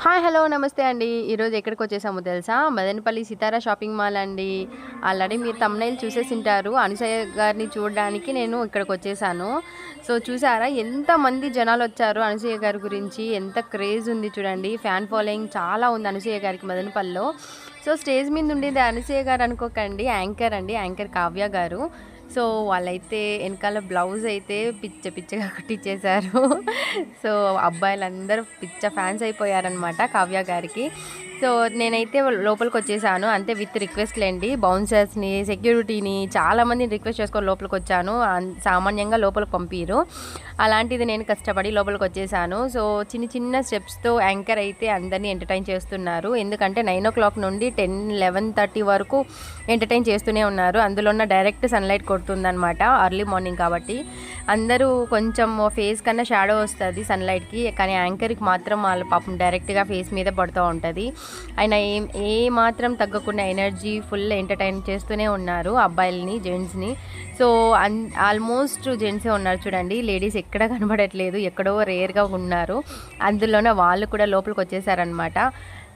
Hi hello నమస్తే అండి. ఈరోజు ఎక్కడికి వచ్చేసామో తెలుసా? మదనపల్లి సితారా షాపింగ్ మాల్ అండి. ఆల్రెడీ మీరు థంబ్‌నెయిల్ చూసేసింటారు. అనసూయ గారిని చూడడానికి నేను ఇక్కడికి వచ్చేసాను. సో చూసారా ఎంతమంది జనాలు వచ్చారు అనసూయ గారి గురించి. ఎంత క్రేజ్ ఉంది చూడండి. ఫ్యాన్ ఫాలోయింగ్ చాలా ఉంది అనసూయ గారికి మదనపల్లిలో. సో స్టేజ్ మీద ఉండేది అనసూయ గారు అనుకోకండి, యాంకర్ అండి. యాంకర్ కావ్య గారు. సో వాళ్ళైతే వెనకాల బ్లౌజ్ అయితే పిచ్చగా కుట్టించేశారు. సో అబ్బాయిలందరూ పిచ్చ ఫ్యాన్స్ అయిపోయారనమాట కావ్య గారికి. సో నేనైతే లోపలికి వచ్చేసాను అంతే, విత్ రిక్వెస్ట్లేండి. బౌన్సర్స్ని, సెక్యూరిటీని చాలామందిని రిక్వెస్ట్ చేసుకొని లోపలికి వచ్చాను. సామాన్యంగా లోపలికి పంపిరు. అలాంటిది నేను కష్టపడి లోపలికి వచ్చేసాను. సో చిన్న స్టెప్స్తో యాంకర్ అయితే అందరినీ ఎంటర్టైన్ చేస్తున్నారు. ఎందుకంటే 9 o'clock నుండి 11:30 వరకు ఎంటర్టైన్ చేస్తూనే ఉన్నారు. అందులో ఉన్న డైరెక్ట్ సన్లైట్ కొడుతుందనమాట, అర్లీ మార్నింగ్ కాబట్టి. అందరూ కొంచెం ఫేస్ కన్నా షాడో వస్తుంది సన్లైట్కి, కానీ యాంకర్కి మాత్రం వాళ్ళ పాపం డైరెక్ట్గా ఫేస్ మీద పడుతూ ఉంటుంది. ఆయన ఏ మాత్రం తగ్గకుండా ఎనర్జీ ఫుల్ ఎంటర్టైన్ చేస్తూనే ఉన్నారు అబ్బాయిలని, జెంట్స్ని. సో ఆల్మోస్ట్ జెంట్సే ఉన్నారు చూడండి, లేడీస్ ఎక్కడ కనబడట్లేదు, ఎక్కడో రేర్గా ఉన్నారు. అందులోనే వాళ్ళు కూడా లోపలికి వచ్చేసారనమాట.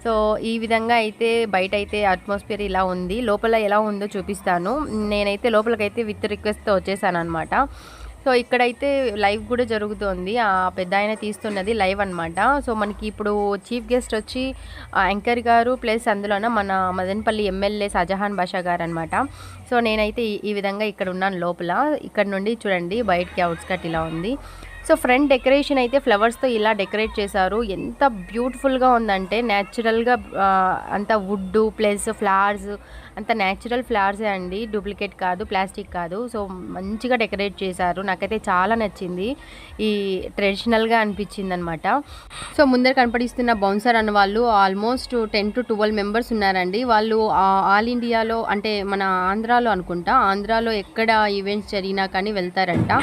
సో ఈ విధంగా అయితే బయట అయితే అట్మాస్ఫియర్ ఇలా ఉంది. లోపల ఎలా ఉందో చూపిస్తాను. నేనైతే లోపలికైతే విత్ రిక్వెస్ట్తో వచ్చేసాను అనమాట. సో ఇక్కడైతే లైవ్ కూడా జరుగుతుంది. ఆ పెద్ద ఆయన తీస్తున్నది లైవ్ అనమాట. సో మనకి ఇప్పుడు చీఫ్ గెస్ట్ వచ్చి యాంకర్ గారు, ప్లస్ అందులోన మన మదనపల్లి ఎమ్మెల్యే షాజహాన్ బాషా గారు అనమాట. సో నేనైతే ఈ విధంగా ఇక్కడ ఉన్నాను లోపల. ఇక్కడ నుండి చూడండి బయటికి అవుట్స్కట్ ఇలా ఉంది. సో ఫ్రంట్ డెకరేషన్ అయితే ఫ్లవర్స్తో ఇలా డెకరేట్ చేశారు. ఎంత బ్యూటిఫుల్గా ఉందంటే న్యాచురల్గా అంత వుడ్ ప్లస్ ఫ్లవర్స్, అంత న్యాచురల్ ఫ్లవర్సే అండి, డూప్లికేట్ కాదు, ప్లాస్టిక్ కాదు. సో మంచిగా డెకరేట్ చేశారు. నాకైతే చాలా నచ్చింది. ఈ ట్రెడిషనల్గా అనిపించింది అనమాట. సో ముందర కనపడిస్తున్న బౌన్సర్ అన్న వాళ్ళు ఆల్మోస్ట్ 10 to 12 మెంబర్స్ ఉన్నారండి. వాళ్ళు ఆల్ ఇండియాలో, అంటే మన ఆంధ్రాలో అనుకుంటా, ఆంధ్రాలో ఎక్కడ ఈవెంట్స్ జరిగినా కానీ వెళ్తారంట.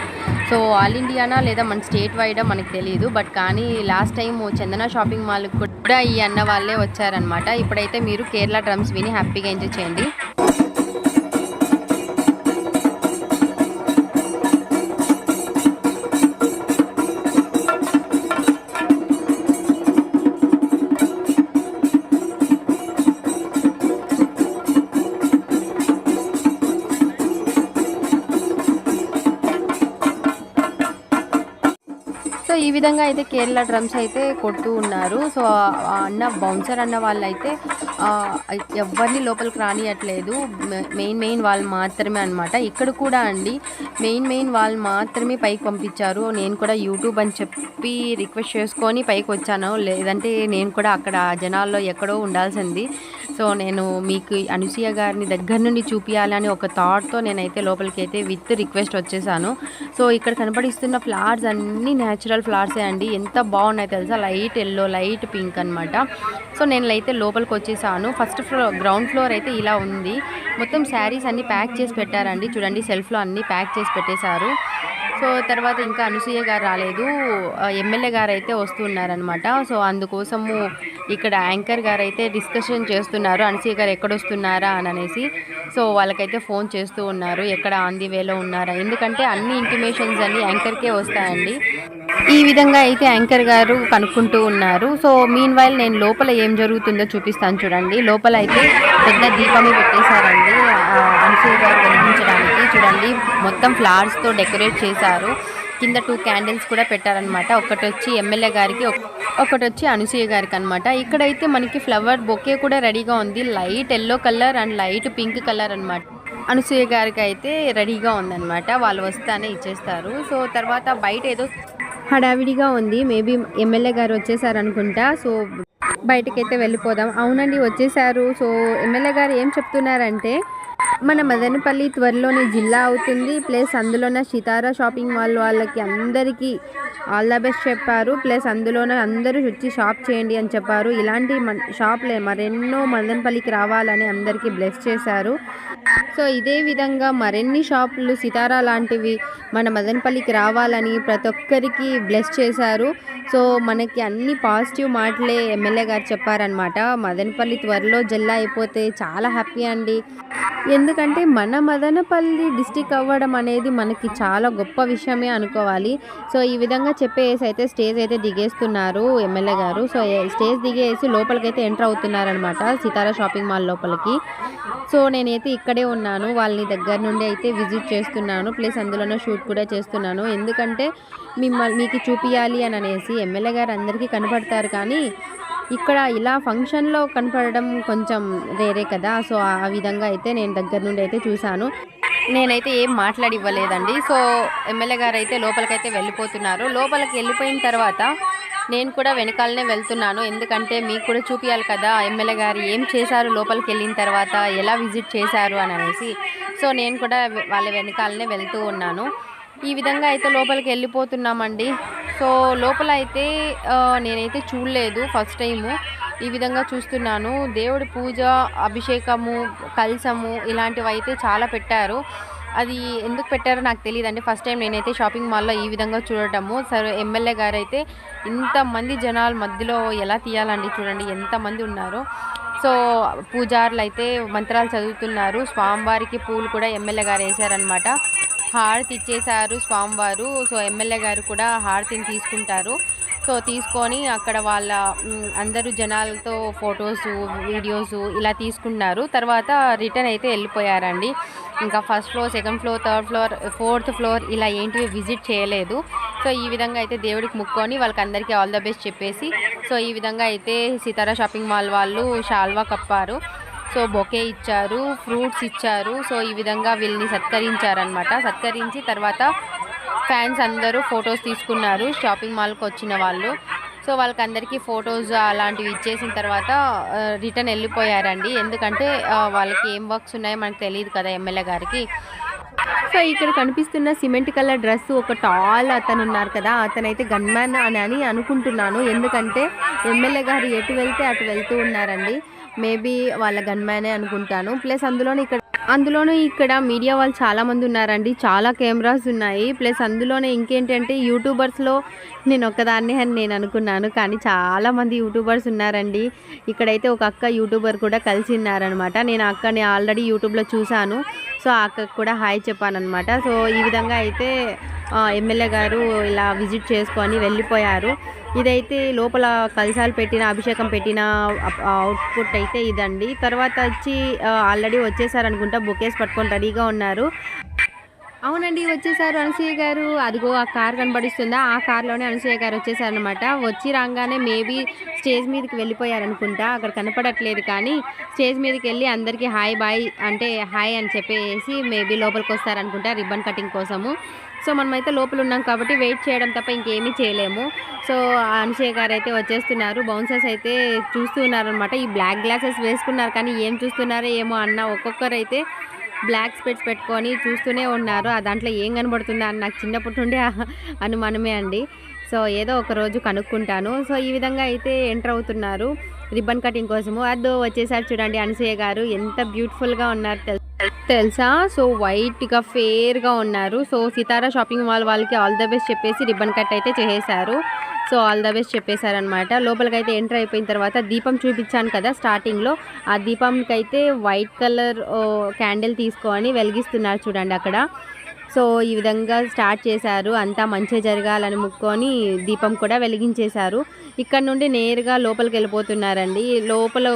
సో ఆల్ ఇండియానా లేదా మన స్టేట్ వైడా మనకు తెలియదు. బట్ కానీ లాస్ట్ టైం చందన షాపింగ్ మాల్కి కూడా ఈ అన్న వాళ్ళే వచ్చారనమాట. ఇప్పుడైతే మీరు కేరళ డ్రమ్స్ విని హ్యాపీగా ఎంజాయ్ చేయండి. సో ఈ విధంగా అయితే కేరళ డ్రమ్స్ అయితే కొడుతూ ఉన్నారు. సో అన్న బౌన్సర్ అన్న వాళ్ళు అయితే ఎవరిని లోపలికి రానియట్లేదు. మెయిన్ వాళ్ళు మాత్రమే అనమాట. ఇక్కడ కూడా అండి మెయిన్ వాళ్ళు మాత్రమే పైకి పంపించారు. నేను కూడా యూట్యూబ్ అని చెప్పి రిక్వెస్ట్ చేసుకొని పైకి వచ్చాను, లేదంటే నేను కూడా అక్కడ జనాల్లో ఎక్కడో ఉండాల్సింది. సో నేను మీకు అనసూయ గారిని దగ్గర నుండి చూపించాలని ఒక థాట్తో నేనైతే లోపలికి అయితే విత్ రిక్వెస్ట్ వచ్చేసాను. సో ఇక్కడ కనపడిస్తున్న ఫ్లవర్స్ అన్నీ న్యాచురల్ ఫ్లవర్సే అండి. ఎంత బాగున్నాయి తెలుసా, లైట్ ఎల్లో, లైట్ పింక్ అనమాట. సో నేను అయితే లోపలికి వచ్చేసాను. ఫస్ట్ ఫ్లోర్, గ్రౌండ్ ఫ్లోర్ అయితే ఇలా ఉంది. మొత్తం శారీస్ అన్నీ ప్యాక్ చేసి పెట్టారండి చూడండి, సెల్ఫ్లో అన్నీ ప్యాక్ చేసి పెట్టేశారు. సో తర్వాత ఇంకా అనసూయ గారు రాలేదు, ఎమ్మెల్యే గారు అయితే వస్తున్నారనమాట. సో అందుకోసము ఇక్కడ యాంకర్ గారు అయితే డిస్కషన్ చేస్తున్నారు, అనసూయ గారు ఎక్కడొస్తున్నారా అని అనేసి. సో వాళ్ళకైతే ఫోన్ చేస్తూ ఉన్నారు, ఎక్కడ ఆన్ ది వేలో ఉన్నారా, ఎందుకంటే అన్ని ఇంటిమేషన్స్ అన్ని యాంకర్కే వస్తాయండి. ఈ విధంగా అయితే యాంకర్ గారు కనుక్కుంటూ ఉన్నారు. సో మీన్ వైల్ నేను లోపల ఏం జరుగుతుందో చూపిస్తాను చూడండి. లోపల అయితే పెద్ద దీపాన్ని పెట్టేశారండి అనసూయ గారు వెలిగించడానికి. చూడండి మొత్తం ఫ్లవర్స్తో డెకరేట్ చేశారు. కింద 2 క్యాండిల్స్ కూడా పెట్టారనమాట. ఒకటి వచ్చి ఎమ్మెల్యే గారికి, ఒకటి వచ్చి అనసూయ గారికి అనమాట. ఇక్కడైతే మనకి ఫ్లవర్ బొకే కూడా రెడీగా ఉంది. Light yellow colour and light pink colour అనమాట. అనసూయ గారికి అయితే రెడీగా ఉందన్నమాట. వాళ్ళు వస్తానే ఇచ్చేస్తారు. సో తర్వాత బయట ఏదో హడావిడిగా ఉంది, మేబీ ఎమ్మెల్యే గారు వచ్చేసారనుకుంటా. సో బయటకైతే వెళ్ళిపోదాం. అవునండి వచ్చేసారు. సో ఎమ్మెల్యే గారు ఏం చెప్తున్నారంటే మన మదనపల్లి త్వరలోనే జిల్లా అవుతుంది, ప్లస్ అందులోనే సితారా షాపింగ్ మాల్ వాళ్ళకి అందరికీ ఆల్ ద బెస్ట్ చెప్పారు. ప్లస్ అందులోనే అందరూ వచ్చి షాప్ చేయండి అని చెప్పారు. ఇలాంటి షాప్లే మరెన్నో మదనపల్లికి రావాలని అందరికీ బ్లెస్ చేశారు. సో ఇదే విధంగా మరిన్ని షాపులు సితారా లాంటివి మన మదనపల్లికి రావాలని ప్రతి ఒక్కరికి బ్లెస్ చేశారు. సో మనకి అన్ని పాజిటివ్ మాటలే ఎమ్మెల్యే గారు చెప్పారనమాట. మదనపల్లి త్వరలో జిల్లా అయిపోతే చాలా హ్యాపీ అండి. ఎందుకంటే మన మదనపల్లి డిస్ట్రిక్ట్ అవ్వడం అనేది మనకి చాలా గొప్ప విషయమే అనుకోవాలి. సో, ఈ విధంగా చెప్పేసి అయితే స్టేజ్ అయితే దిగేస్తున్నారు ఎమ్మెల్యే గారు. సో, స్టేజ్ దిగేసి లోపలికైతే ఎంటర్ అవుతున్నారనమాట సితారా షాపింగ్ మాల్ లోపలికి. సో, నేనైతే ఇక్కడే ఉన్నాను. వాళ్ళని దగ్గర నుండి అయితే విజిట్ చేస్తున్నాను. ప్లస్ అందులోనే షూట్ కూడా చేస్తున్నాను. ఎందుకంటే మీకు చూపియాలి అని అనేసి ఎమ్మెల్యే గారు అందరికీ కనపడతారు కానీ ఇక్కడ ఇలా ఫంక్షన్‌లో కనపడడం కొంచెం రేరే కదా! సో, ఆ విధంగా అయితే నేను దగ్గర నుండి అయితే చూశాను. నేనైతే ఏం మాట్లాడివ్వలేదండి. సో, ఎమ్మెల్యే గారైతే లోపలికైతే వెళ్ళిపోతున్నారు. లోపలికి వెళ్ళిపోయిన తర్వాత నేను కూడా వెనకాలనే వెళ్తున్నాను. ఎందుకంటే మీకు కూడా చూపియాలి కదా! ఎమ్మెల్యే గారు ఏం చేశారు లోపలికెళ్ళిన తర్వాత, ఎలా విజిట్ చేశారు అని అనేసి. సో, నేను కూడా వాళ్ళ వెనకాలనే వెళ్తూ ఉన్నాను. ఈ విధంగా అయితే లోపలికి వెళ్ళిపోతున్నామండి. సో, లోపల అయితే నేనైతే చూడలేదు ఫస్ట్ టైము. ఈ విధంగా చూస్తున్నాను. దేవుడి పూజ, అభిషేకము, కలశము ఇలాంటివైతే చాలా పెట్టారు. అది ఎందుకు పెట్టారో నాకు తెలీదండి. ఫస్ట్ టైం నేనైతే షాపింగ్ మాల్‌లో ఈ విధంగా చూడటము. సరే ఎమ్మెల్యే గారైతే ఇంతమంది జనాల మధ్యలో ఎలా తీయాలండి చూడండి ఎంతమంది ఉన్నారో. సో, పూజారులైతే మంత్రాలు చదువుతున్నారు. స్వామివారికి పూలు కూడా ఎమ్మెల్యే గారు వేశారనమాట. హారతి ఇచ్చేశారు స్వామివారు. సో, ఎమ్మెల్యే గారు కూడా హారతిని తీసుకుంటారు. సో, తీసుకొని అక్కడ వాళ్ళ అందరూ జనాలతో ఫొటోసు, వీడియోసు ఇలా తీసుకున్నారు. తర్వాత రిటర్న్ అయితే వెళ్ళిపోయారండి. ఇంకా first floor, second floor, third floor, fourth floor ఇలా ఏంటివి విజిట్ చేయలేదు. సో, ఈ విధంగా అయితే దేవుడికి ముక్కొని వాళ్ళకందరికీ ఆల్ ద బెస్ట్ చెప్పేసి సో, ఈ విధంగా అయితే సితారా షాపింగ్ మాల్ వాళ్ళు షాల్వా కప్పారు. సో, బొకే ఇచ్చారు, ఫ్రూట్స్ ఇచ్చారు. సో, ఈ విధంగా వీళ్ళని సత్కరించారనమాట. సత్కరించి తర్వాత ఫ్యాన్స్ అందరూ ఫొటోస్ తీసుకున్నారు షాపింగ్ మాల్కి వచ్చిన వాళ్ళు. సో, వాళ్ళకందరికీ ఫొటోస్ అలాంటివి ఇచ్చేసిన తర్వాత రిటర్న్ వెళ్ళిపోయారండి. ఎందుకంటే వాళ్ళకి ఏం వర్క్స్ ఉన్నాయో మనకు తెలియదు కదా ఎమ్మెల్యే గారికి. సో, ఇక్కడ కనిపిస్తున్న సిమెంట్ కలర్ డ్రెస్ ఒక టాల్ అతను ఉన్నారు కదా, అతనైతే గన్మ్యాన్ అని అనుకుంటున్నాను. ఎందుకంటే ఎమ్మెల్యే గారు ఎటు వెళ్తే అటు వెళ్తూ ఉన్నారండి. మేబీ వాళ్ళ గన్మ్యానే అనుకుంటాను. ప్లస్ అందులోనూ ఇక్కడ మీడియా వాళ్ళు చాలామంది ఉన్నారండి. చాలా కెమెరాస్ ఉన్నాయి. ప్లస్ అందులోనే ఇంకేంటంటే యూట్యూబర్స్లో నేను ఒక్కదాన్నే అని నేను అనుకున్నాను. కానీ చాలామంది యూట్యూబర్స్ ఉన్నారండి. ఇక్కడైతే ఒక అక్క యూట్యూబర్ కూడా కలిసి ఉన్నారనమాట. నేను అక్కని ఆల్రెడీ యూట్యూబ్లో చూశాను. సో, ఆ అక్కకు కూడా హాయ్ చెప్పానమాట. సో, ఈ విధంగా అయితే ఎమ్మెల్యే గారు ఇలా విజిట్ చేసుకొని వెళ్ళిపోయారు. ఇదైతే లోపల కలశాలు పెట్టిన, అభిషేకం పెట్టిన అవుట్పుట్ అయితే ఇదండి. తర్వాత వచ్చి ఆల్రెడీ వచ్చేసారనుకుంటా, బొకేస్ పట్టుకొని రెడీగా ఉన్నారు. అవునండి, వచ్చేసారు అనసూయ గారు. అదిగో ఆ కార్ కనబడిస్తుందా, ఆ కార్లోనే అనసూయ గారు వచ్చేసారనమాట. వచ్చి రాగానే మేబీ స్టేజ్ మీదకి వెళ్ళిపోయారనుకుంటా, అక్కడ కనపడట్లేదు. కానీ స్టేజ్ మీదకి వెళ్ళి అందరికీ హాయ్ బాయ్ అంటే హాయ్ అని చెప్పేసి మేబీ లోపలికి వస్తారనుకుంటా రిబ్బన్ కటింగ్ కోసము. సో, మనమైతే లోపల ఉన్నాం కాబట్టి వెయిట్ చేయడం తప్ప ఇంకేమీ చేయలేము. సో, అనసూయ గారు అయితే వచ్చేస్తున్నారు. బౌన్సర్స్ అయితే చూస్తూ ఉన్నారనమాట. ఈ బ్లాక్ గ్లాసెస్ వేసుకున్నారు కానీ ఏం చూస్తున్నారో ఏమో అన్న ఒక్కొక్కరైతే బ్లాక్ స్పెట్స్ పెట్టుకొని చూస్తూనే ఉన్నారు. ఆ దాంట్లో ఏం కనబడుతుందా అని నాకు చిన్నప్పటి నుండి అనుమానమే అండి. సో, ఏదో ఒక రోజు కనుక్కుంటాను. సో, ఈ విధంగా అయితే ఎంటర్ అవుతున్నారు రిబ్బన్ కటింగ్ కోసము. అదో వచ్చేసారి చూడండి అనసూయ గారు ఎంత బ్యూటిఫుల్గా ఉన్నారు తెలుసా. సో, వైట్గా ఫేర్గా ఉన్నారు. సో, సితారా షాపింగ్ మాల్ వాళ్ళకి ఆల్ ద బెస్ట్ చెప్పేసి రిబ్బన్ కట్ అయితే చేసేసారు. సో, ఆల్ ద బెస్ట్ చెప్పేశారనమాట. లోపలికైతే ఎంటర్ అయిపోయిన తర్వాత దీపం చూపించాను కదా స్టార్టింగ్లో, ఆ దీపంకైతే వైట్ కలర్ క్యాండిల్ తీసుకొని వెలిగిస్తున్నారు చూడండి అక్కడ. సో, ఈ విధంగా స్టార్ట్ చేశారు. అంతా మంచి జరగాలని ముక్కొని దీపం కూడా వెలిగించేశారు. ఇక్కడ నుండి నేరుగా లోపలికి వెళ్ళిపోతున్నారండి. లోపల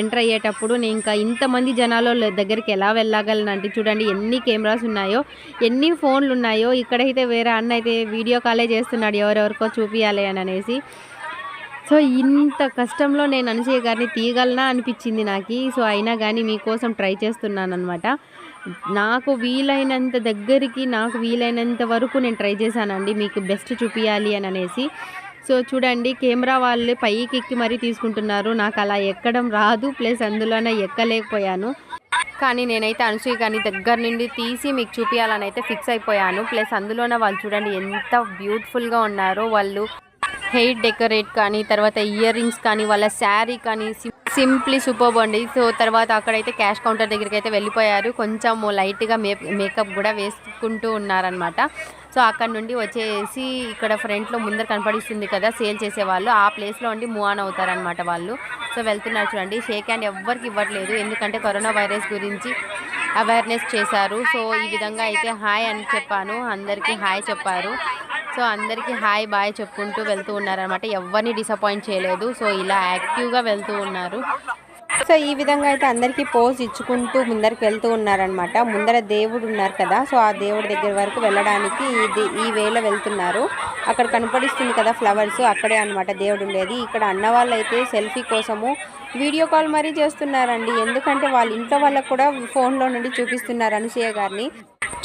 ఎంటర్ అయ్యేటప్పుడు నేను ఇంకా ఇంతమంది జనాల దగ్గరికి ఎలా వెళ్ళగలనంటే చూడండి ఎన్ని కెమెరాస్ ఉన్నాయో, ఎన్ని ఫోన్లు ఉన్నాయో. ఇక్కడైతే వేరే అన్న అయితే వీడియో కాలే చేస్తున్నాడు ఎవరెవరికో చూపించాలి అని అనేసి. సో, ఇంత కష్టంలో నేను అనసూయ గారిని తీయగలనా అనిపించింది నాకు. సో, అయినా కానీ మీకోసం ట్రై చేస్తున్నాను అనమాట. నాకు వీలైనంత దగ్గరికి, నాకు వీలైనంత వరకు నేను ట్రై చేశానండి మీకు బెస్ట్ చూపించాలి అని అనేసి. సో, చూడండి కెమెరా వాళ్ళు పైకి ఎక్కి మరీ తీసుకుంటున్నారు. నాకు అలా ఎక్కడం రాదు. ప్లస్ అందులోనే ఎక్కలేకపోయాను. కానీ నేనైతే అనసూయ గారిని దగ్గర నుండి తీసి మీకు చూపించాలని అయితే ఫిక్స్ అయిపోయాను. ప్లస్ అందులోనే వాళ్ళు చూడండి ఎంత బ్యూటిఫుల్గా ఉన్నారో. వాళ్ళు హెయిర్ డెకరేట్ కానీ, తర్వాత ఇయర్ రింగ్స్ కానీ, వాళ్ళ శారీ కానీ సింప్లీ సూపర్బ్ అండి. సో, తర్వాత అక్కడైతే క్యాష్ కౌంటర్ దగ్గరికి అయితే వెళ్ళిపోయారు. కొంచెం లైట్గా మేకప్ కూడా వేసుకుంటూ ఉన్నారనమాట. సో, అక్కడ నుండి వచ్చేసి ఇక్కడ ఫ్రంట్లో ముందర కనపడిస్తుంది కదా సేల్ చేసేవాళ్ళు, ఆ ప్లేస్లో ఉండి మూవ్ ఆన్ అవుతారనమాట వాళ్ళు. సో, వెళ్తున్నారు చూడండి. షేక్ హ్యాండ్ ఎవ్వరికి ఇవ్వట్లేదు, ఎందుకంటే కరోనా వైరస్ గురించి అవేర్నెస్ చేశారు. సో ఈ విధంగా అయితే హాయ్ అని చెప్పాను, అందరికీ హాయ్ చెప్పారు. సో అందరికీ హాయ్ బాయ్ చెప్పుకుంటూ వెళ్తూ ఉన్నారనమాట. ఎవరిని డిసప్పాయింట్ చేయలేదు. సో ఇలా యాక్టివ్గా వెళ్తూ ఉన్నారు. సో ఈ విధంగా అయితే అందరికీ పోజ్ ఇచ్చుకుంటూ ముందరికి వెళ్తూ ఉన్నారనమాట. ముందర దేవుడు ఉన్నారు కదా, సో ఆ దేవుడి దగ్గర వరకు వెళ్ళడానికి ఈ వేలో వెళ్తున్నారు. అక్కడ కనపడిస్తుంది కదా ఫ్లవర్స్, అక్కడే అనమాట దేవుడు ఉండేది. ఇక్కడ అన్న వాళ్ళు అయితే సెల్ఫీ కోసము వీడియో కాల్ మరీ చేస్తున్నారండి. ఎందుకంటే వాళ్ళ ఇంట్లో వాళ్ళకు కూడా ఫోన్లో నుండి చూపిస్తున్నారు అనసూయ గారిని.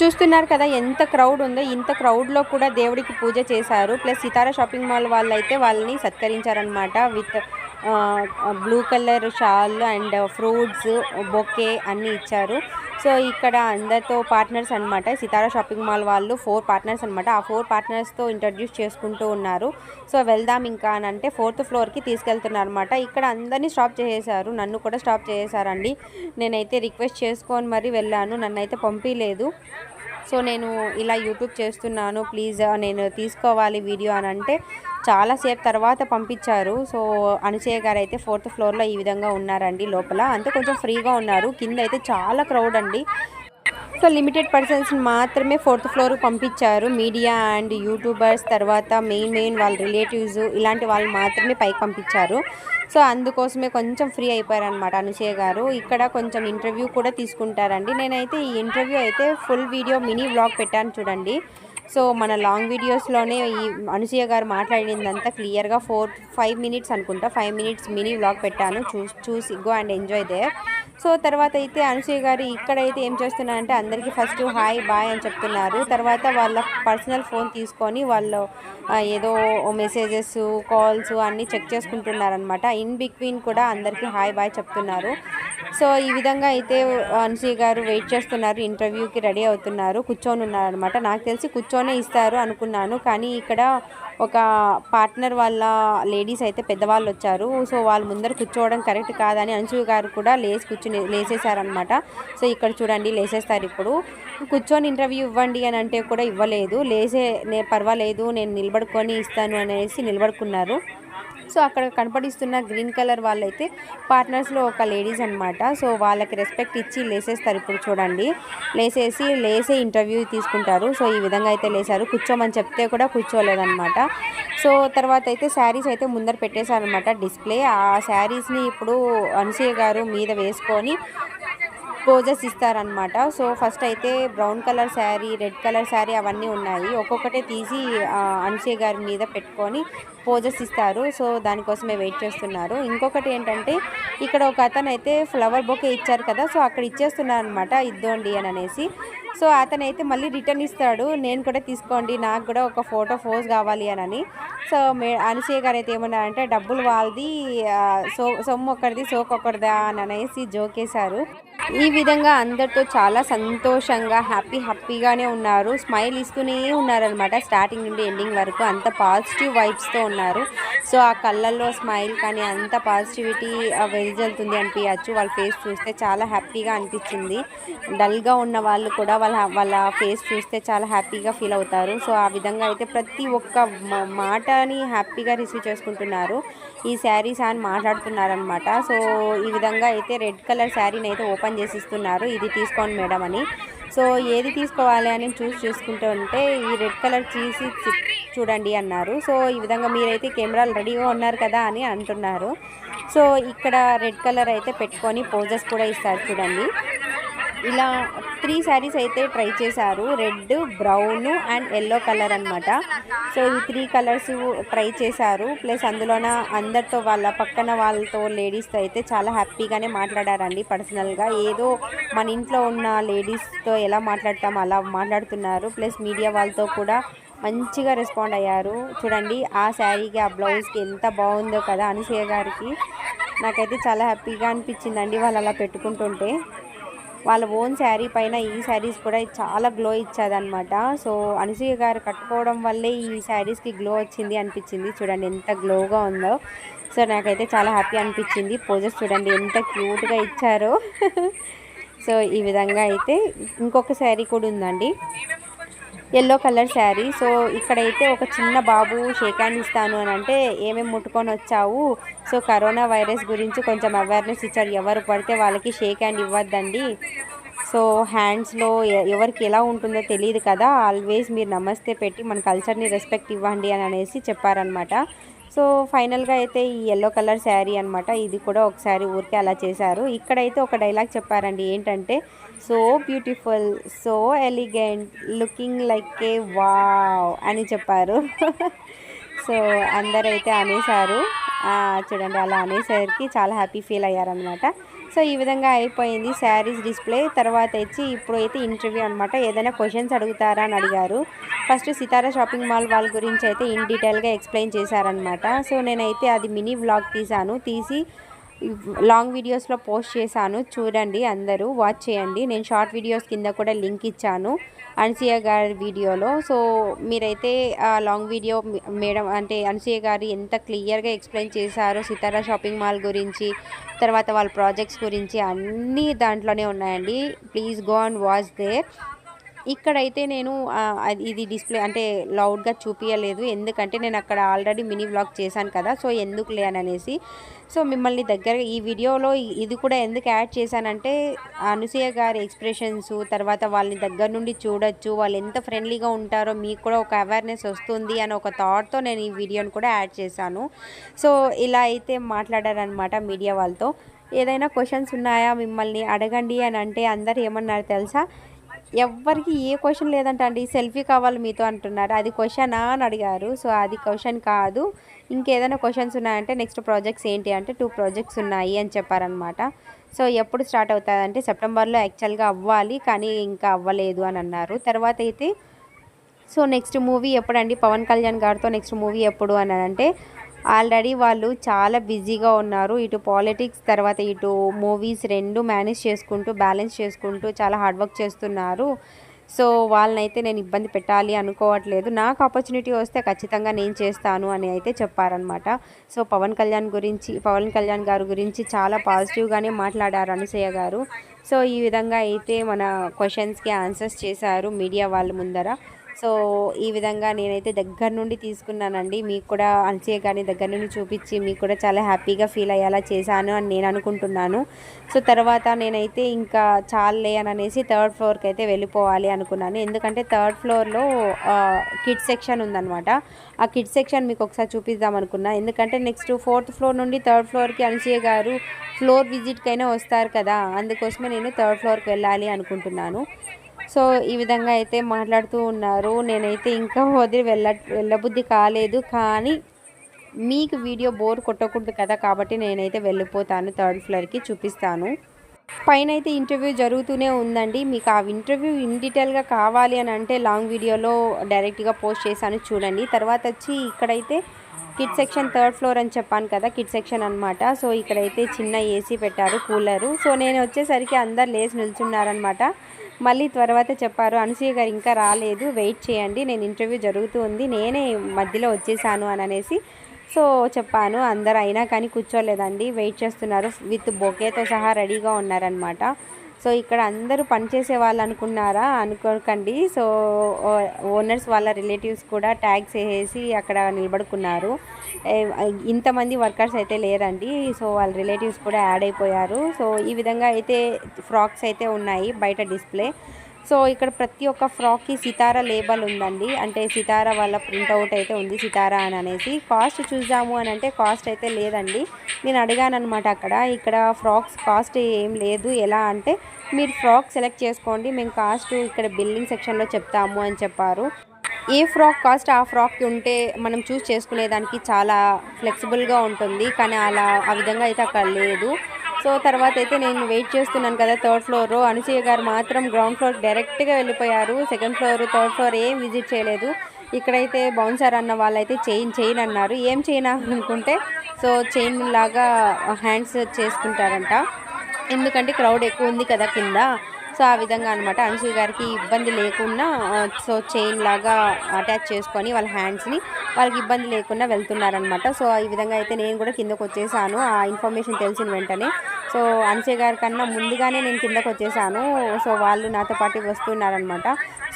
చూస్తున్నారు కదా ఎంత క్రౌడ్ ఉందో. ఇంత క్రౌడ్లో కూడా దేవుడికి పూజ చేశారు. ప్లస్ సితారా షాపింగ్ మాల్ వాళ్ళు అయితే వాళ్ళని సత్కరించారనమాట. With blue colour shawl and fruits bouquet అన్నీ ఇచ్చారు. సో ఇక్కడ అందరితో పార్ట్నర్స్ అనమాట. సితారా షాపింగ్ మాల్ వాళ్ళు 4 పార్ట్నర్స్ అనమాట. ఆ 4 పార్ట్నర్స్తో ఇంట్రడ్యూస్ చేసుకుంటూ ఉన్నారు. సో వెళ్దాం ఇంకా అని అంటే 4th ఫ్లోర్కి తీసుకెళ్తున్నారు అనమాట. ఇక్కడ అందరినీ స్టాప్ చేసేసారు, నన్ను కూడా స్టాప్ చేసేసారండి. నేనైతే రిక్వెస్ట్ చేసుకొని మరీ వెళ్ళాను, నన్నైతే పంపించలేదు. సో నేను ఇలా యూట్యూబ్ చేస్తున్నాను, ప్లీజ్ నేను తీసుకోవాలి వీడియో అని అంటే చాలాసేపు తర్వాత పంపించారు. సో అనసూయ గారు అయితే 4th ఫ్లోర్లో ఈ విధంగా ఉన్నారండి. లోపల అంతే కొంచెం ఫ్రీగా ఉన్నారు, కింద అయితే చాలా క్రౌడ్ అండి. సో లిమిటెడ్ పర్సన్స్ మాత్రమే 4th ఫ్లోర్ పంపించారు. మీడియా అండ్ యూట్యూబర్స్, తర్వాత మెయిన్ వాళ్ళ రిలేటివ్స్ ఇలాంటి వాళ్ళు మాత్రమే పైకి పంపించారు. సో అందుకోసమే కొంచెం ఫ్రీ అయిపోయారనమాట అనసూయ గారు. ఇక్కడ కొంచెం ఇంటర్వ్యూ కూడా తీసుకుంటారండి. నేనైతే ఈ ఇంటర్వ్యూ అయితే ఫుల్ వీడియో మినీ వ్లాగ్ పెట్టాను చూడండి. సో మన లాంగ్ వీడియోస్లోనే ఈ అనసూయ గారు మాట్లాడిందంతా క్లియర్గా 5 మినిట్స్ అనుకుంటా, 5 మినిట్స్ మినీ వ్లాగ్ పెట్టాను. చూసి go and enjoy there. So తర్వాత అయితే అనసూయ గారు ఇక్కడైతే ఏం చేస్తున్నారంటే అందరికీ ఫస్ట్ హాయ్ బాయ్ అని చెప్తున్నారు. తర్వాత వాళ్ళ పర్సనల్ ఫోన్ తీసుకొని వాళ్ళు ఏదో మెసేజెస్ కాల్స్ అన్నీ చెక్ చేసుకుంటున్నారనమాట. ఇన్ బిట్వీన్ కూడా అందరికీ హాయ్ బాయ్ చెప్తున్నారు. సో ఈ విధంగా అయితే అనసూయ గారు వెయిట్ చేస్తున్నారు, ఇంటర్వ్యూకి రెడీ అవుతున్నారు, కూర్చొని ఉన్నారనమాట. నాకు తెలిసి కూర్చొనే ఇస్తారు అనుకున్నాను, కానీ ఇక్కడ ఒక పార్ట్నర్ వాళ్ళ లేడీస్ అయితే పెద్దవాళ్ళు వచ్చారు. సో వాళ్ళు ముందర కూర్చోవడం కరెక్ట్ కాదని అనసూయ గారు కూడా లేసేసారనమాట. సో ఇక్కడ చూడండి లేసేస్తారు. ఇప్పుడు కూర్చొని ఇంటర్వ్యూ ఇవ్వండి అని అంటే కూడా ఇవ్వలేదు. పర్వాలేదు నేను నిలబడుకొని ఇస్తాను అనేసి నిలబడుకున్నారు. సో అక్కడ కనపడిస్తున్న గ్రీన్ కలర్ వాళ్ళైతే పార్ట్నర్స్లో ఒక లేడీస్ అనమాట. సో వాళ్ళకి రెస్పెక్ట్ ఇచ్చి లేసేస్తారు. ఇప్పుడు చూడండి లేసే ఇంటర్వ్యూ తీసుకుంటారు. సో ఈ విధంగా అయితే లేసారు. కూర్చోమని చెప్తే కూడా కూర్చోలేదన్నమాట. సో తర్వాత అయితే శారీస్ అయితే ముందర పెట్టేశారనమాట డిస్ప్లే. ఆ శారీస్ని ఇప్పుడు అనసూయ గారు మీద వేసుకొని పోజెస్ ఇస్తారనమాట. సో ఫస్ట్ అయితే brown colour sari, red colour sari అవన్నీ ఉన్నాయి. ఒక్కొక్కటే తీసి అనసూయ గారి మీద పెట్టుకొని పోజెస్ ఇస్తారు. సో దానికోసమే వెయిట్ చేస్తున్నారు. ఇంకొకటి ఏంటంటే ఇక్కడ ఒక అతను అయితే ఫ్లవర్ బొకే ఇచ్చారు కదా, సో అక్కడ ఇచ్చేస్తున్నారు అనమాట, ఇద్దండి అని అనేసి. సో అతనైతే మళ్ళీ రిటర్న్ ఇస్తాడు, నేను కూడా తీసుకోండి నాకు కూడా ఒక ఫోటో పోజ్ కావాలి అని. సో అనసూయ గారు అయితే ఏమన్నారంటే డబ్బులు వాళ్ళది, సొమ్ము ఒకరిది సోకొకరిదా అని అనేసి జోకేశారు. ఈ విధంగా అందరితో చాలా సంతోషంగా హ్యాపీగానే ఉన్నారు. స్మైల్ ఇస్తూనే ఉన్నారనమాట స్టార్టింగ్ నుండి ఎండింగ్ వరకు. అంత పాజిటివ్ వైబ్స్తో ఉన్నారు. సో ఆ కళ్ళల్లో స్మైల్ కానీ అంత పాజిటివిటీ వెదజల్లుతుంది అనిపించచ్చు. వాళ్ళ ఫేస్ చూస్తే చాలా హ్యాపీగా అనిపించింది. డల్గా ఉన్న వాళ్ళు కూడా వాళ్ళ ఫేస్ చూస్తే చాలా హ్యాపీగా ఫీల్ అవుతారు. సో ఆ విధంగా అయితే ప్రతి ఒక్క మాటని హ్యాపీగా రిసీవ్ చేసుకుంటున్నారు. ఈ శారీస్ అని మాట్లాడుతున్నారనమాట. సో ఈ విధంగా అయితే రెడ్ కలర్ శారీని అయితే ఓపెన్ చేసి ఇస్తున్నారు, ఇది తీసుకోండి మేడం అని. సో ఏది తీసుకోవాలి అని చూసుకుంటూ ఉంటే ఈ రెడ్ కలర్ తీసి చూడండి అన్నారు. సో ఈ విధంగా మీరైతే కెమెరాలు రెడీగా ఉన్నారు కదా అని అంటున్నారు. సో ఇక్కడ రెడ్ కలర్ అయితే పెట్టుకొని పోజెస్ కూడా ఇస్తారు చూడండి. ఇలా 3 శారీస్ అయితే ట్రై చేశారు, red, brown and yellow colour అనమాట. సో ఈ 3 కలర్స్ ట్రై చేశారు. ప్లస్ అందులోన అందరితో వాళ్ళ పక్కన వాళ్ళతో లేడీస్తో అయితే చాలా హ్యాపీగానే మాట్లాడారండి. పర్సనల్గా ఏదో మన ఇంట్లో ఉన్న లేడీస్తో ఎలా మాట్లాడతామో అలా మాట్లాడుతున్నారు. ప్లస్ మీడియా వాళ్ళతో కూడా మంచిగా రెస్పాండ్ అయ్యారు. చూడండి ఆ శారీకి ఆ బ్లౌజ్కి ఎంత బాగుందో కదా అనసూయ గారికి. నాకైతే చాలా హ్యాపీగా అనిపించిందండి వాళ్ళు అలా పెట్టుకుంటుంటే. వాళ్ళ ఓన్ శారీ పైన ఈ శారీస్ కూడా చాలా గ్లో ఇచ్చేదన్నమాట. సో అనసూయ గారు కట్టుకోవడం వల్లే ఈ శారీస్కి గ్లో వచ్చింది అనిపించింది. చూడండి ఎంత గ్లోగా ఉందో. సో నాకైతే చాలా హ్యాపీ అనిపించింది. పోజెస్ చూడండి ఎంత క్యూట్గా ఇచ్చారో. సో ఈ విధంగా అయితే ఇంకొక శారీ కూడా ఉందండి, ఎల్లో కలర్ శారీ. సో ఇక్కడైతే ఒక చిన్న బాబు షేక్ హ్యాండ్ ఇస్తాను అని అంటే ఏమేమి ముట్టుకొని వచ్చావు, సో కరోనా వైరస్ గురించి కొంచెం అవేర్నెస్ ఇచ్చారు, ఎవరు పడితే వాళ్ళకి షేక్ హ్యాండ్ ఇవ్వద్దండి, సో హ్యాండ్స్లో ఎవరికి ఎలా ఉంటుందో తెలియదు కదా, ఆల్వేస్ మీరు నమస్తే పెట్టి మన కల్చర్ని రెస్పెక్ట్ ఇవ్వండి అని అనేసి చెప్పారనమాట. సో ఫైనల్గా అయితే ఈ ఎల్లో కలర్ శారీ అనమాట, ఇది కూడా ఒకసారి ఊరికే అలా చేశారు. ఇక్కడైతే ఒక డైలాగ్ చెప్పారండి, ఏంటంటే so beautiful, so elegant, looking like ఏ వావ్ అని చెప్పారు. సో అందరైతే అనేసారు. చూడండి అలా అనేసరికి చాలా హ్యాపీ ఫీల్ అయ్యారనమాట. సో ఈ విధంగా అయిపోయింది శారీస్ డిస్ప్లే. తర్వాత వచ్చి ఇప్పుడైతే ఇంటర్వ్యూ అనమాట. ఏదైనా క్వశ్చన్స్ అడుగుతారా అని అడిగారు. ఫస్ట్ సితారా షాపింగ్ మాల్ వాళ్ళ గురించి అయితే ఇన్ డీటెయిల్గా ఎక్స్ప్లెయిన్ చేశారనమాట. సో నేనైతే అది మినీ వ్లాగ్ తీసి లాంగ్ వీడియోస్లో పోస్ట్ చేశాను, చూడండి అందరూ వాచ్ చేయండి. నేను షార్ట్ వీడియోస్ కింద కూడా లింక్ ఇచ్చాను అనసూయ గారి వీడియోలో. సో మీరైతే ఆ లాంగ్ వీడియో మేడం అంటే అనసూయ గారు ఎంత క్లియర్గా ఎక్స్ప్లెయిన్ చేశారో సితారా షాపింగ్ మాల్ గురించి, తర్వాత వాళ్ళ ప్రాజెక్ట్స్ గురించి అన్నీ దాంట్లోనే ఉన్నాయండి. Please go and watch there. ఇక్కడైతే నేను ఇది డిస్ప్లే అంటే లౌడ్గా చూపించలేదు, ఎందుకంటే నేను అక్కడ ఆల్రెడీ మినీ వ్లాగ్ చేశాను కదా, సో ఎందుకులే అని అనేసి. సో మిమ్మల్ని దగ్గరగా ఈ వీడియోలో ఇది కూడా ఎందుకు యాడ్ చేశానంటే అనసూయ గారి ఎక్స్ప్రెషన్స్, తర్వాత వాళ్ళని దగ్గర నుండి చూడొచ్చు, వాళ్ళు ఎంత ఫ్రెండ్లీగా ఉంటారో మీకు కూడా ఒక అవేర్నెస్ వస్తుంది అని ఒక థాట్తో నేను ఈ వీడియోని కూడా యాడ్ చేశాను. సో ఇలా అయితే మాట్లాడారనమాట మీడియా వాళ్ళతో. ఏదైనా క్వశ్చన్స్ ఉన్నాయా మిమ్మల్ని అడగండి అని అంటే అందరు ఏమన్నారు తెలుసా, ఎవ్వరికి ఏ క్వశ్చన్ లేదంట అండి, సెల్ఫీ కావాలి మీతో అంటున్నారు. అది క్వశ్చనా అని అడిగారు. సో అది క్వశ్చన్ కాదు, ఇంకేదైనా క్వశ్చన్స్ ఉన్నాయంటే నెక్స్ట్ ప్రాజెక్ట్స్ ఏంటి అంటే 2 ప్రాజెక్ట్స్ ఉన్నాయి అని చెప్పారనమాట. సో ఎప్పుడు స్టార్ట్ అవుతుందంటే సెప్టెంబర్లో యాక్చువల్గా అవ్వాలి, కానీ ఇంకా అవ్వలేదు అని అన్నారు. తర్వాత అయితే సో నెక్స్ట్ మూవీ ఎప్పుడండి పవన్ కళ్యాణ్ గారితో నెక్స్ట్ మూవీ ఎప్పుడు అని అంటే ఆల్రెడీ వాళ్ళు చాలా బిజీగా ఉన్నారు. ఇటు పాలిటిక్స్ తర్వాత ఇటు మూవీస్ 2 మేనేజ్ చేసుకుంటూ బ్యాలెన్స్ చేసుకుంటూ చాలా హార్డ్ వర్క్ చేస్తున్నారు. సో వాళ్ళనైతే నేను ఇబ్బంది పెట్టాలి అనుకోవట్లేదు, నాకు ఆపర్చునిటీ వస్తే ఖచ్చితంగా నేను చేస్తాను అని అయితే చెప్పారనమాట. సో పవన్ కళ్యాణ్ గారి గురించి చాలా పాజిటివ్గానే మాట్లాడారు అనసూయ గారు. సో ఈ విధంగా అయితే మన క్వశ్చన్స్కి ఆన్సర్స్ చేశారు మీడియా వాళ్ళ ముందర. సో ఈ విధంగా నేనైతే దగ్గర నుండి తీసుకున్నానండి, మీకు కూడా అనసూయ గారిని దగ్గర నుండి చూపించి మీకు కూడా చాలా హ్యాపీగా ఫీల్ అయ్యేలా చేశాను అని నేను అనుకుంటున్నాను. సో తర్వాత నేనైతే ఇంకా చాలే అని అనేసి 3rd ఫ్లోర్కి అయితే వెళ్ళిపోవాలి అనుకున్నాను, ఎందుకంటే 3rd ఫ్లోర్లో కిడ్స్ సెక్షన్ ఉందన్నమాట. ఆ కిడ్స్ సెక్షన్ మీకు ఒకసారి చూపిద్దాం అనుకున్నా, ఎందుకంటే నెక్స్ట్ 4th ఫ్లోర్ నుండి 3rd ఫ్లోర్కి అనసూయ గారు ఫ్లోర్ విజిట్కైనా వస్తారు కదా, అందుకోసమే నేను 3rd ఫ్లోర్కి వెళ్ళాలి అనుకుంటున్నాను. సో ఈ విధంగా అయితే మాట్లాడుతూ ఉన్నారు. నేనైతే ఇంకా వదిలి వెళ్ళబుద్ధి కాలేదు, కానీ మీకు వీడియో బోర్ కొట్టకూడదు కదా, కాబట్టి నేనైతే వెళ్ళిపోతాను 3rd ఫ్లోర్కి, చూపిస్తాను. పైన అయితే ఇంటర్వ్యూ జరుగుతూనే ఉందండి. మీకు ఆ ఇంటర్వ్యూ ఇన్ డీటెయిల్గా కావాలి అని అంటే లాంగ్ వీడియోలో డైరెక్ట్గా పోస్ట్ చేశాను, చూడండి. తర్వాత వచ్చి ఇక్కడైతే కిడ్ సెక్షన్ 3rd ఫ్లోర్ అని చెప్పాను కదా, కిడ్ సెక్షన్ అనమాట. సో ఇక్కడైతే చిన్న ఏసీ పెట్టారు, కూలరు. సో నేను వచ్చేసరికి అందరు లేచి నిల్చున్నారనమాట. మళ్ళీ తర్వాత చెప్పారు అనసూయ గారు ఇంకా రాలేదు, వెయిట్ చేయండి, నేను ఇంటర్వ్యూ జరుగుతూ ఉంది, నేనే మధ్యలో వచ్చేసాను అని అనేసి సో చెప్పాను. అందరూ అయినా కానీ కూర్చోలేదండి, వెయిట్ చేస్తున్నారు, విత్ బొకేతో సహా రెడీగా ఉన్నారనమాట. సో ఇక్కడ అందరూ పనిచేసే వాళ్ళు అనుకున్నారా, అనుకోకండి. సో ఓనర్స్ వాళ్ళ రిలేటివ్స్ కూడా ట్యాగ్స్ వేసి అక్కడ నిలబడుకున్నారు. ఇంతమంది వర్కర్స్ అయితే లేరండి, సో వాళ్ళ రిలేటివ్స్ కూడా యాడ్ అయిపోయారు. సో ఈ విధంగా అయితే ఫ్రాక్స్ అయితే ఉన్నాయి బయట డిస్ప్లే. సో ఇక్కడ ప్రతి ఒక్క ఫ్రాక్కి సితారా లేబల్ ఉందండి, అంటే సితారా వాళ్ళ ప్రింట్అవుట్ అయితే ఉంది సితారా అని అనేసి. కాస్ట్ చూద్దాము అని అంటే కాస్ట్ అయితే లేదండి, నేను అడిగాను అనమాట అక్కడ. ఇక్కడ ఫ్రాక్స్ కాస్ట్ ఏం లేదు, ఎలా అంటే మీరు ఫ్రాక్ సెలెక్ట్ చేసుకోండి, మేము కాస్ట్ ఇక్కడ బిల్లింగ్ సెక్షన్లో చెప్తాము అని చెప్పారు. ఏ ఫ్రాక్ కాస్ట్ ఆ ఫ్రాక్కి ఉంటే మనం చూస్ చేసుకునేదానికి చాలా ఫ్లెక్సిబుల్గా ఉంటుంది, కానీ ఆ విధంగా అయితే అక్కడ లేదు. సో తర్వాత అయితే నేను వెయిట్ చేస్తున్నాను కదా 3rd ఫ్లోర్, అనసూయ గారు మాత్రం గ్రౌండ్ ఫ్లోర్ డైరెక్ట్గా వెళ్ళిపోయారు. 2nd ఫ్లోర్ 3rd ఫ్లోర్ ఏం విజిట్ చేయలేదు. ఇక్కడైతే బౌన్సర్ అన్న వాళ్ళైతే చైన్ అన్నారు, ఏం చైన్ అనుకుంటే సో చైన్ లాగా హ్యాండ్స్ చేసుకుంటారంట, ఎందుకంటే క్రౌడ్ ఎక్కువ ఉంది కదా కింద. సో ఆ విధంగా అనమాట అనసూయ గారికి ఇబ్బంది లేకుండా సో చైన్ లాగా అటాచ్ చేసుకొని వాళ్ళ హ్యాండ్స్ని వాళ్ళకి ఇబ్బంది లేకుండా వెళ్తున్నారనమాట. సో ఈ విధంగా అయితే నేను కూడా కిందకు వచ్చేసాను ఆ ఇన్ఫర్మేషన్ తెలిసిన వెంటనే. సో అనసూయ గారి కన్నా ముందుగానే నేను కిందకు వచ్చేసాను. సో వాళ్ళు నాతో పాటు వస్తున్నారనమాట.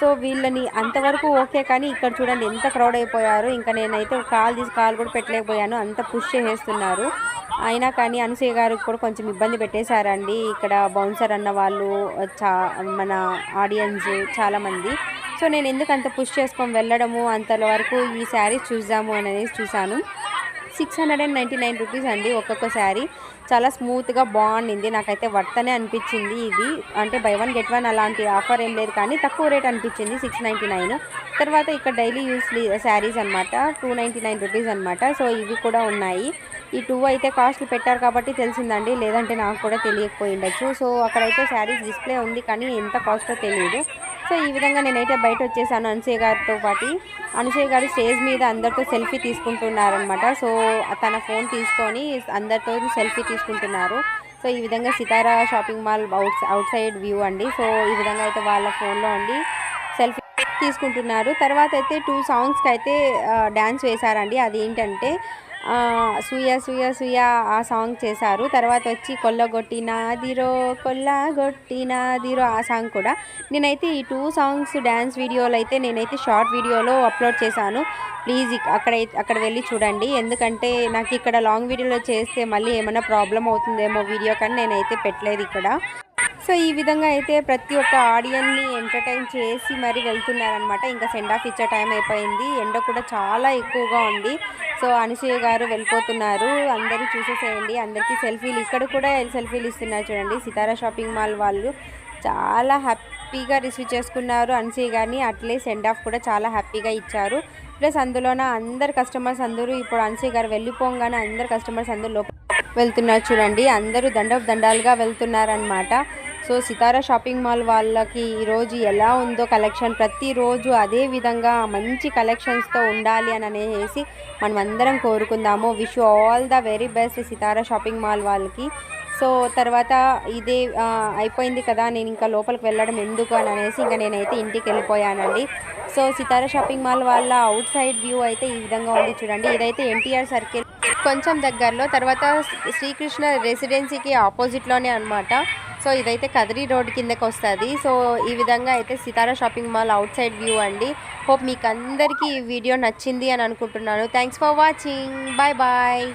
సో వీళ్ళని అంతవరకు ఓకే, కానీ ఇక్కడ చూడండి ఎంత క్రౌడ్ అయిపోయారు. ఇంకా నేనైతే కాల్ కూడా పెట్టలేకపోయాను, అంత పుష్ చేసేస్తున్నారు. అయినా కానీ అనసూయ గారికి కూడా కొంచెం ఇబ్బంది పెట్టేశారండి ఇక్కడ బౌన్సర్ అన్న వాళ్ళు, మన ఆడియన్స్ చాలామంది. సో నేను ఎందుకు అంత పుష్ చేసుకొని వెళ్ళడము, అంతలో వరకు ఈ శారీ చూద్దాము అనేది చూశాను. 699 రూపీస్ అండి ఒక్కొక్క శారీ. చాలా స్మూత్గా బాగుండింది, నాకైతే వర్తనే అనిపించింది ఇది. అంటే బై వన్ గెట్ వన్ అలాంటి ఆఫర్ ఏం లేదు, కానీ తక్కువ రేట్ అనిపించింది 699. తర్వాత ఇక్కడ డైలీ యూస్ శారీస్ అనమాట 299 రూపీస్ అనమాట. సో ఇవి కూడా ఉన్నాయి. ఈ 2 అయితే కాస్ట్లు పెట్టారు కాబట్టి తెలిసిందండి, లేదంటే నాకు కూడా తెలియకపోయిండొచ్చు. సో అక్కడైతే శారీస్ డిస్ప్లే ఉంది, కానీ ఎంత కాస్టో తెలియదు. సో ఈ విధంగా నేనైతే బయట వచ్చేసాను అనసూయ గారితో పాటు. అనసూయ గారు స్టేజ్ మీద అందరితో సెల్ఫీ తీసుకుంటున్నారనమాట. సో తన ఫోన్ తీసుకొని అందరితో సెల్ఫీ తీసుకుంటున్నారు. సో ఈ విధంగా Sitara shopping mall outside view అండి. సో ఈ విధంగా అయితే వాళ్ళ ఫోన్లో అండి సెల్ఫీ తీసుకుంటున్నారు. తర్వాత అయితే 2 సాంగ్స్కి అయితే డ్యాన్స్ వేశారండి. అది ఏంటంటే సూయ సూయ సూయ ఆ సాంగ్ చేశారు. తర్వాత వచ్చి కొల్లగొట్టినాదిరో ఆ సాంగ్ కూడా. నేనైతే ఈ 2 సాంగ్స్ డ్యాన్స్ వీడియోలు అయితే నేనైతే షార్ట్ వీడియోలో అప్లోడ్ చేశాను. ప్లీజ్ అక్కడ వెళ్ళి చూడండి, ఎందుకంటే నాకు ఇక్కడ లాంగ్ వీడియోలో చేస్తే మళ్ళీ ఏమైనా ప్రాబ్లం అవుతుందేమో వీడియో, కానీ నేనైతే పెట్టలేదు ఇక్కడ. సో ఈ విధంగా అయితే ప్రతి ఒక్క ఆడియన్ని ఎంటర్టైన్ చేసి మరి వెళ్తున్నారనమాట. ఇంకా సెండ్ ఆఫ్ ఇచ్చే టైం అయిపోయింది, ఎండ కూడా చాలా ఎక్కువగా ఉంది. సో అనసూయ గారు వెళ్ళిపోతున్నారు, అందరూ చూసేసేయండి. అందరికీ సెల్ఫీలు, ఇక్కడ కూడా సెల్ఫీలు ఇస్తున్నారు చూడండి. సితారా షాపింగ్ మాల్ వాళ్ళు చాలా హ్యాపీగా రిసీవ్ చేసుకున్నారు అనసూయ గారిని. అట్లే సెండ్ ఆఫ్ కూడా చాలా హ్యాపీగా ఇచ్చారు. ప్లస్ అందులోన అందరు కస్టమర్స్ అందరూ ఇప్పుడు అనసూయ గారు వెళ్ళిపోగానే అందరు కస్టమర్స్ అందరూ లోపల వెళ్తున్నారు చూడండి. అందరూ దండాలుగా వెళ్తున్నారనమాట. సో సితారా షాపింగ్ మాల్ వాళ్ళకి ఈరోజు ఎలా ఉందో కలెక్షన్, ప్రతిరోజు అదే విధంగా మంచి కలెక్షన్స్తో ఉండాలి అని అనేసి మనం అందరం కోరుకుందాము. Wish you all the very best Sitara shopping mall వాళ్ళకి. సో తర్వాత ఇదే అయిపోయింది కదా, నేను ఇంకా లోపలికి వెళ్ళడం ఎందుకు అని అనేసి ఇంకా నేనైతే ఇంటికి వెళ్ళిపోయానండి. సో సితారా షాపింగ్ మాల్ వాళ్ళ అవుట్ సైడ్ వ్యూ అయితే ఈ విధంగా ఉంది చూడండి. ఇదైతే ఎన్టీఆర్ సర్కిల్ కొంచెం దగ్గరలో, తర్వాత శ్రీకృష్ణ రెసిడెన్సీకి ఆపోజిట్లోనే అనమాట. సో ఇదైతే కదిరి రోడ్ కిందకి వస్తుంది. సో ఈ విధంగా అయితే Sitara shopping mall outside view అండి. హోప్ మీకు అందరికీ ఈ వీడియో నచ్చింది అని అనుకుంటున్నాను. Thanks for watching, bye bye.